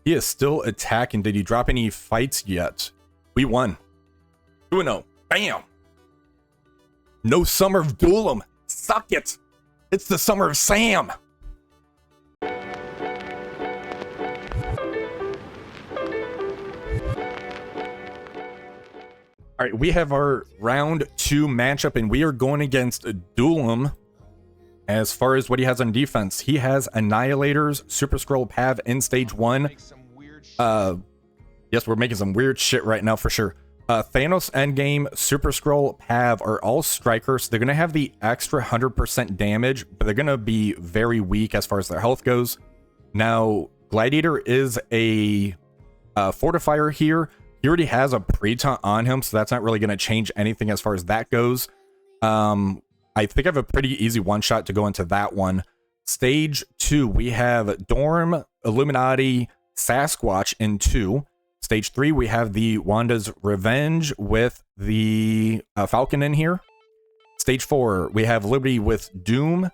He is still attacking. Did he drop any fights yet? We won. 2-0. Bam! No Summer of Dulom. Suck it. It's the Summer of Sam. All right, we have our round 2 matchup, and we are going against Dulom. As far as what he has on defense, he has Annihilators, Super Scroll, Pav in stage 1. Yes, we're making some weird shit right now for sure. Thanos Endgame, Super Scroll, Pav are all strikers. They're going to have the extra 100% damage, but they're going to be very weak as far as their health goes. Now, Gladiator is a fortifier here. He already has a pre-taunt on him, so that's not really going to change anything as far as that goes. I think I have a pretty easy one-shot to go into that one. Stage 2, we have Dorm, Illuminati, Sasquatch in 2. Stage 3, we have the Wanda's Revenge with the Falcon in here. Stage 4, we have Liberty with Doom.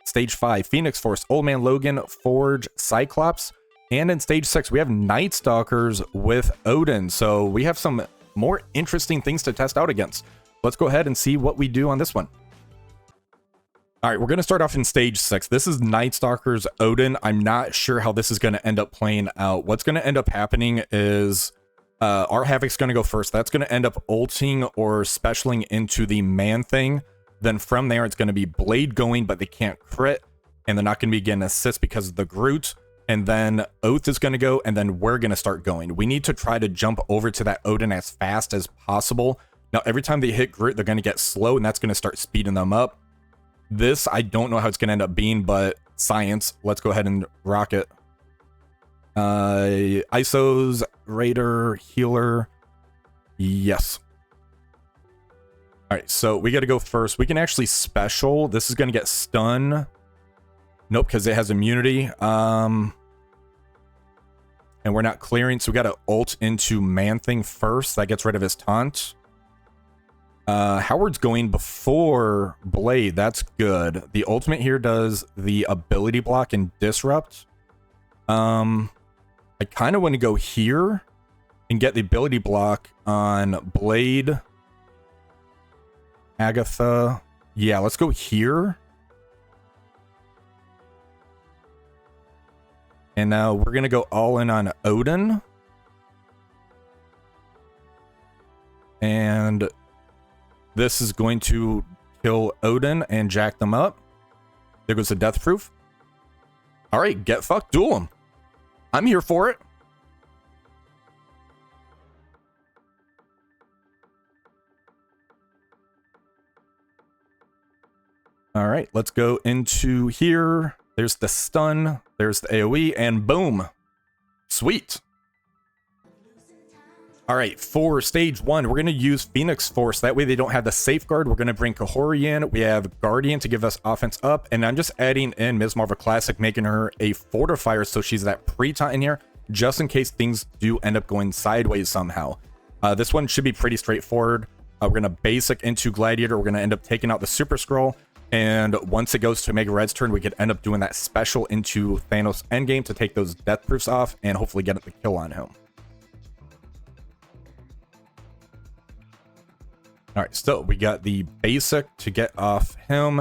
Stage 5, Phoenix Force, Old Man Logan, Forge, Cyclops. And in stage 6, we have Night Stalkers with Odin. So we have some more interesting things to test out against. Let's go ahead and see what we do on this one. All right, we're going to start off in stage 6. This is Night Stalkers Odin. I'm not sure how this is going to end up playing out. What's going to end up happening is our Havoc's going to go first. That's going to end up ulting or specialing into the Man-Thing. Then from there, it's going to be Blade going, but they can't crit. And they're not going to be getting assist because of the Groot. And then Oath is going to go, and then we're going to start going. We need to try to jump over to that Odin as fast as possible. Now, every time they hit Groot, they're going to get slow, and that's going to start speeding them up. This, I don't know how it's going to end up being, but science. Let's go ahead and rock it. ISOs, Raider, Healer. Yes. All right, so we got to go first. We can actually special. This is going to get stun. Nope, because it has immunity. And we're not clearing, so we got to ult into Man-Thing first. That gets rid of his taunt. Howard's going before Blade. That's good. The ultimate here does the ability block and disrupt. I kind of want to go here and get the ability block on Blade. Agatha. Yeah, let's go here. And now we're going to go all in on Odin. And this is going to kill Odin and jack them up. There goes the death proof. All right, get fucked, duel him. I'm here for it. All right, let's go into here. There's the stun. There's the AoE, and boom. Sweet. All right, for stage 1, we're going to use Phoenix Force. That way they don't have the safeguard. We're going to bring Kahori in. We have Guardian to give us offense up. And I'm just adding in Ms. Marvel Classic, making her a fortifier so she's that pre-taunt in here, just in case things do end up going sideways somehow. This one should be pretty straightforward. We're going to basic into Gladiator. We're going to end up taking out the Super Scroll. And once it goes to Mega Red's turn, we could end up doing that special into Thanos Endgame to take those death proofs off and hopefully get the kill on him. All right, so we got the basic to get off him.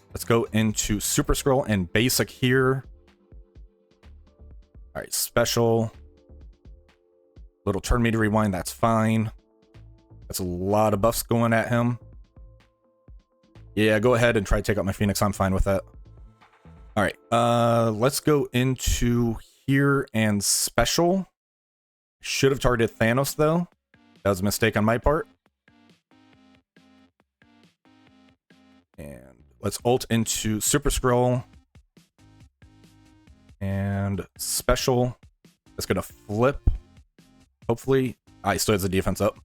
Let's go into Super Scroll and basic here. All right, special. Little turn meter rewind, that's fine. That's a lot of buffs going at him. Yeah, go ahead and try to take out my Phoenix. I'm fine with that. All right, let's go into here and special. Should have targeted Thanos, though. That was a mistake on my part. And let's ult into Super Scroll. And special. That's going to flip. Hopefully. He still has the defense up.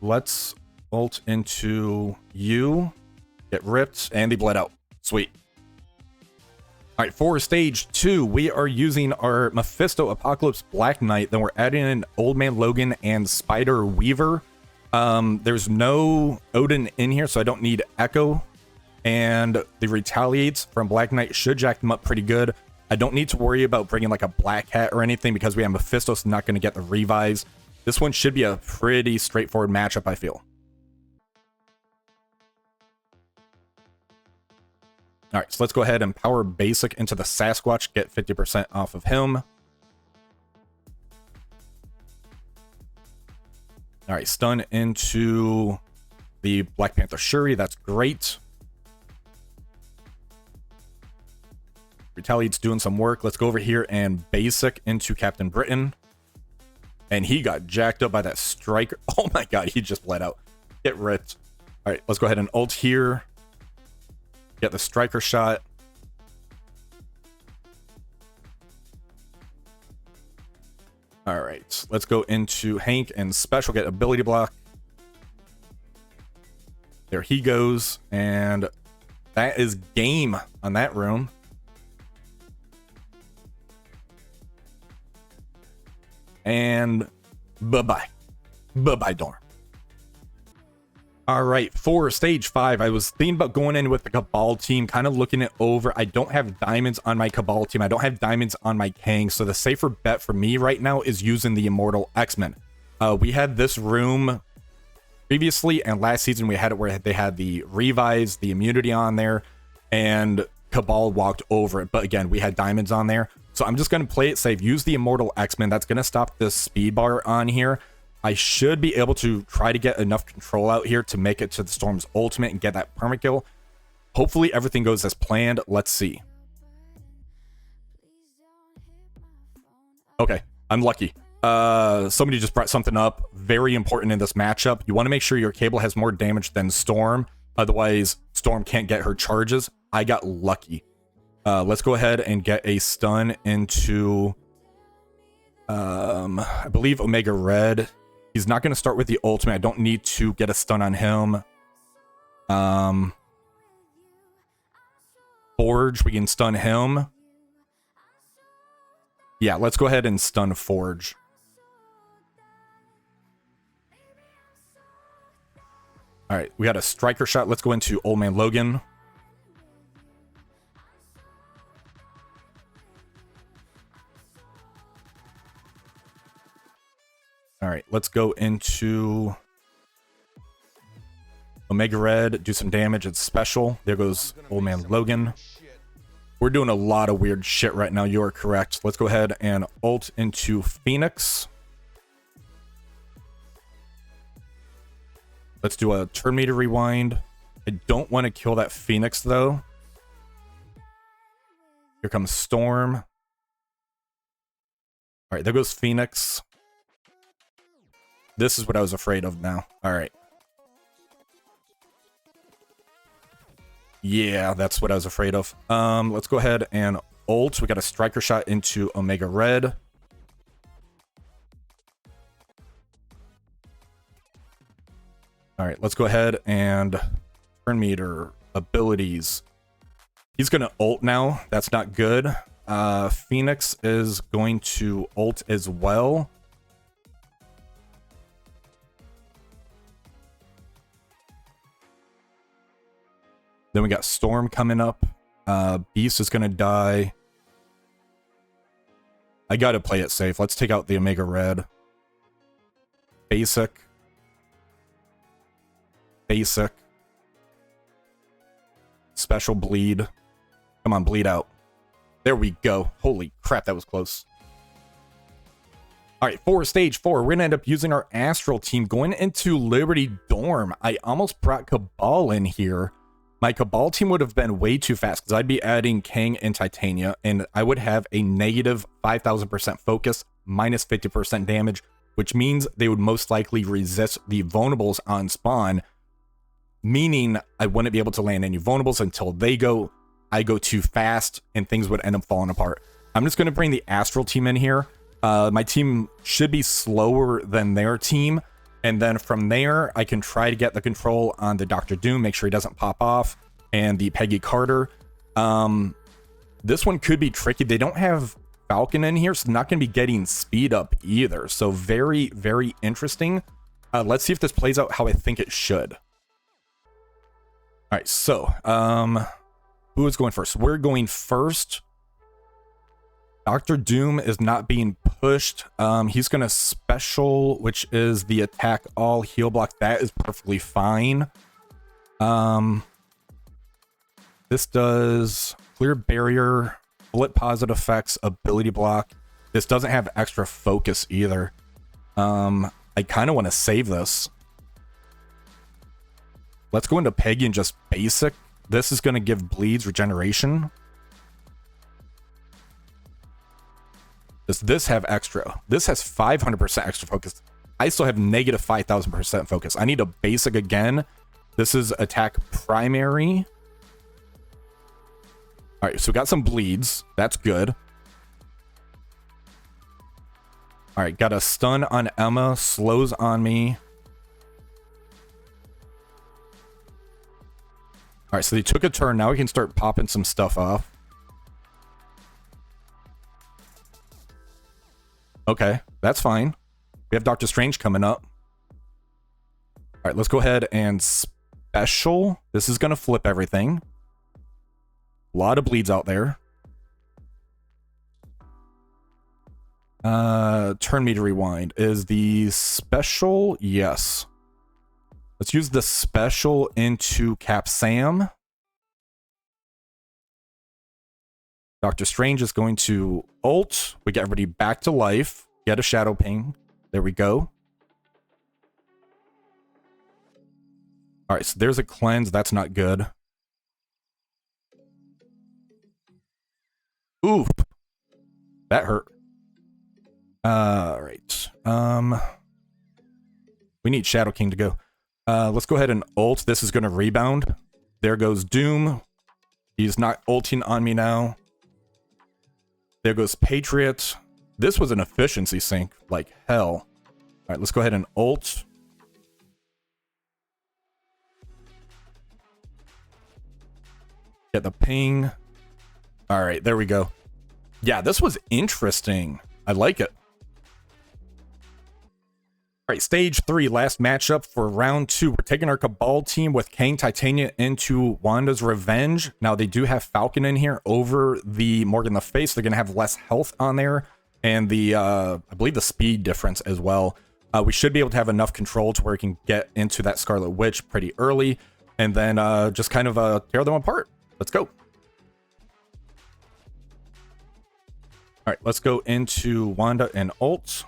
Let's ult into you. Get ripped. And he bled out. Sweet. All right, for stage 2, we are using our Mephisto Apocalypse Black Knight. Then we're adding in Old Man Logan and Spider Weaver. There's no Odin in here, so I don't need Echo. And the retaliates from Black Knight should jack them up pretty good. I don't need to worry about bringing like a Black Hat or anything because we have Mephisto's not going to get the revives. This one should be a pretty straightforward matchup, I feel. All right, so let's go ahead and power basic into the Sasquatch, get 50% off of him. All right, stun into the Black Panther Shuri. That's great. Retaliate's doing some work. Let's go over here and basic into Captain Britain. And he got jacked up by that striker. Oh my god, he just bled out. Get ripped. All right, let's go ahead and ult here. Get the striker shot. All right, let's go into Hank and special, get ability block. There he goes, and that is game on that room. And bye-bye. Bye-bye, Dorm. All right, for stage 5, I was thinking about going in with the Cabal team, kind of looking it over. I don't have diamonds on my Cabal team. I don't have diamonds on my Kang, so the safer bet for me right now is using the Immortal X-Men. We had this room previously, and last season we had it where they had the revives, the immunity on there, and Cabal walked over it. But again, we had diamonds on there. So I'm just going to play it safe, use the Immortal X-Men. That's going to stop this speed bar on here. I should be able to try to get enough control out here to make it to the Storm's ultimate and get that permakill. Hopefully everything goes as planned. Let's see. Okay, I'm lucky. Somebody just brought something up very important in this matchup. You want to make sure your cable has more damage than Storm. Otherwise, Storm can't get her charges. I got lucky. Let's go ahead and get a stun into, I believe, Omega Red. He's not going to start with the ultimate. I don't need to get a stun on him. Forge, we can stun him. Yeah, let's go ahead and stun Forge. All right, we got a striker shot. Let's go into Old Man Logan. All right, let's go into Omega Red, do some damage. It's special. There goes Old Man Logan. We're doing a lot of weird shit right now. You are correct. Let's go ahead and ult into Phoenix. Let's do a turn meter rewind. I don't want to kill that Phoenix, though. Here comes Storm. All right, there goes Phoenix. This is what I was afraid of now. All right. Yeah, that's what I was afraid of. Let's go ahead and ult. We got a striker shot into Omega Red. All right, let's go ahead and turn meter abilities. He's going to ult now. That's not good. Phoenix is going to ult as well. Then we got Storm coming up. Beast is going to die. I got to play it safe. Let's take out the Omega Red. Basic. Basic. Special bleed. Come on, bleed out. There we go. Holy crap, that was close. All right, for stage 4, we're going to end up using our Astral team going into Liberty Dorm. I almost brought Cabal in here. My Cabal team would have been way too fast because I'd be adding Kang and Titania, and I would have a negative 5,000% focus, minus 50% damage, which means they would most likely resist the vulnerables on spawn, meaning I wouldn't be able to land any vulnerables until they go. I go too fast, and things would end up falling apart. I'm just going to bring the Astral team in here. My team should be slower than their team. And then from there, I can try to get the control on the Dr. Doom, make sure he doesn't pop off, and the Peggy Carter. This one could be tricky. They don't have Falcon in here, so they're not going to be getting speed up either. So very, very interesting. Let's see if this plays out how I think it should. All right, so who is going first? We're going first. Dr. Doom is not being pushed. He's gonna special, which is the attack all heal block. That is perfectly fine. This does clear barrier, bullet positive effects, ability block. This doesn't have extra focus either. I kind of want to save this. Let's go into Peggy and just basic. This is going to give bleeds regeneration. Does this have extra? This has 500% extra focus. I still have negative 5,000% focus. I need a basic again. This is attack primary. All right, so we got some bleeds. That's good. All right, got a stun on Emma. Slows on me. All right, so they took a turn. Now we can start popping some stuff off. Okay, that's fine. We have Doctor Strange coming up. All right, let's go ahead and special. This is going to flip everything. A lot of bleeds out there. Turn me to rewind. Is the special? Yes. Let's use the special into Cap Sam. Doctor Strange is going to ult. We get everybody back to life. Get a shadow ping. There we go. All right, so there's a cleanse. That's not good. Oof. That hurt. All right. We need Shadow King to go. Let's go ahead and ult. This is going to rebound. There goes Doom. He's not ulting on me now. There goes Patriot. This was an efficiency sink like hell. All right, let's go ahead and ult. Get the ping. All right, there we go. Yeah, this was interesting. I like it. All right, stage 3, last matchup for round 2. We're taking our Cabal team with Kang Titania into Wanda's Revenge. Now, they do have Falcon in here over the Morgan the Face. They're going to have less health on there. And the, I believe the speed difference as well. We should be able to have enough control to where we can get into that Scarlet Witch pretty early. And then just kind of tear them apart. Let's go. All right, let's go into Wanda and ult.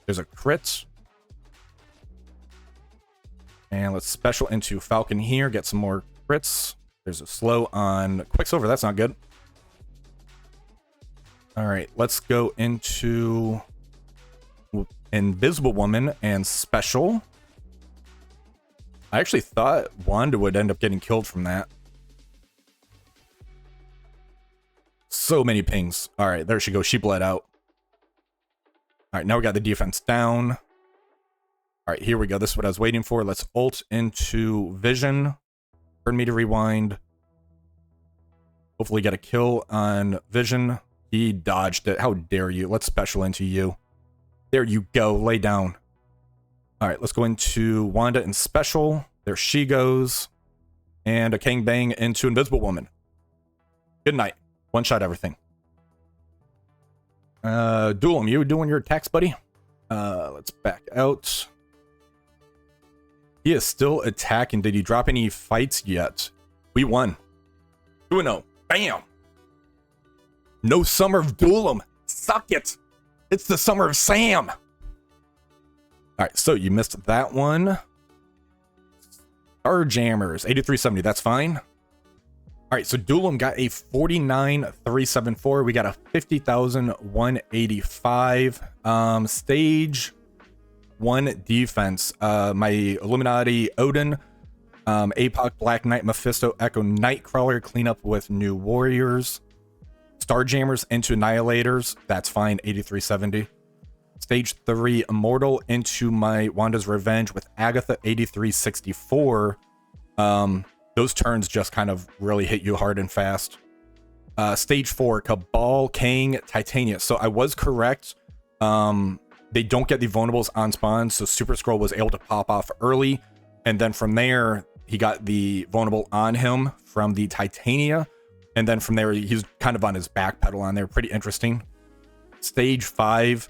There's a crit. And let's special into Falcon here. Get some more crits. There's a slow on Quicksilver. That's not good. All right, let's go into Invisible Woman and special. I actually thought Wanda would end up getting killed from that. So many pings. All right, there she goes. She bled out. All right, now we got the defense down. All right, here we go. This is what I was waiting for. Let's ult into Vision. Turn me to rewind. Hopefully get a kill on Vision. He dodged it. How dare you? Let's special into you. There you go. Lay down. All right, let's go into Wanda and special. There she goes. And a Kang Bang into Invisible Woman. Good night. One shot everything. Dulom, you doing your attacks, buddy? Let's back out. He is still attacking. Did he drop any fights yet? We won. 2-0. Bam! No Summer of Dulom. Suck it. It's the Summer of Sam. All right, so you missed that one. Star Jammers, 8370. That's fine. All right, so Dulom got a 49,374. We got a 50,185. Stage 1 defense. My Illuminati Odin, APOC Black Knight Mephisto Echo Nightcrawler clean up with New Warriors. Starjammers into Annihilators. That's fine. 8370. Stage 3 Immortal into my Wanda's Revenge with Agatha 8364. Those turns just kind of really hit you hard and fast. Stage 4, Cabal, Kang, Titania. So I was correct. They don't get the vulnerables on spawn, so Super Skrull was able to pop off early. And then from there, he got the vulnerable on him from the Titania. And then from there, he's kind of on his back pedal on there. Pretty interesting. Stage 5,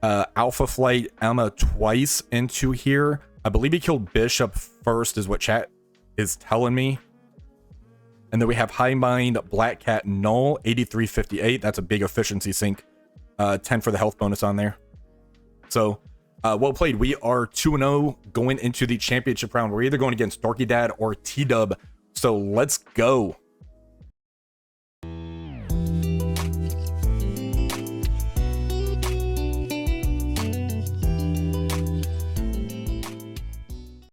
Alpha Flight Emma twice into here. I believe he killed Bishop first is what chat is telling me. And then we have High Mind Black Cat Null 8358. That's a big efficiency sync. 10 for the health bonus on there. So well played. We are 2-0 going into the championship round. We're either going against Dorky Dad or T-Dub. So let's go.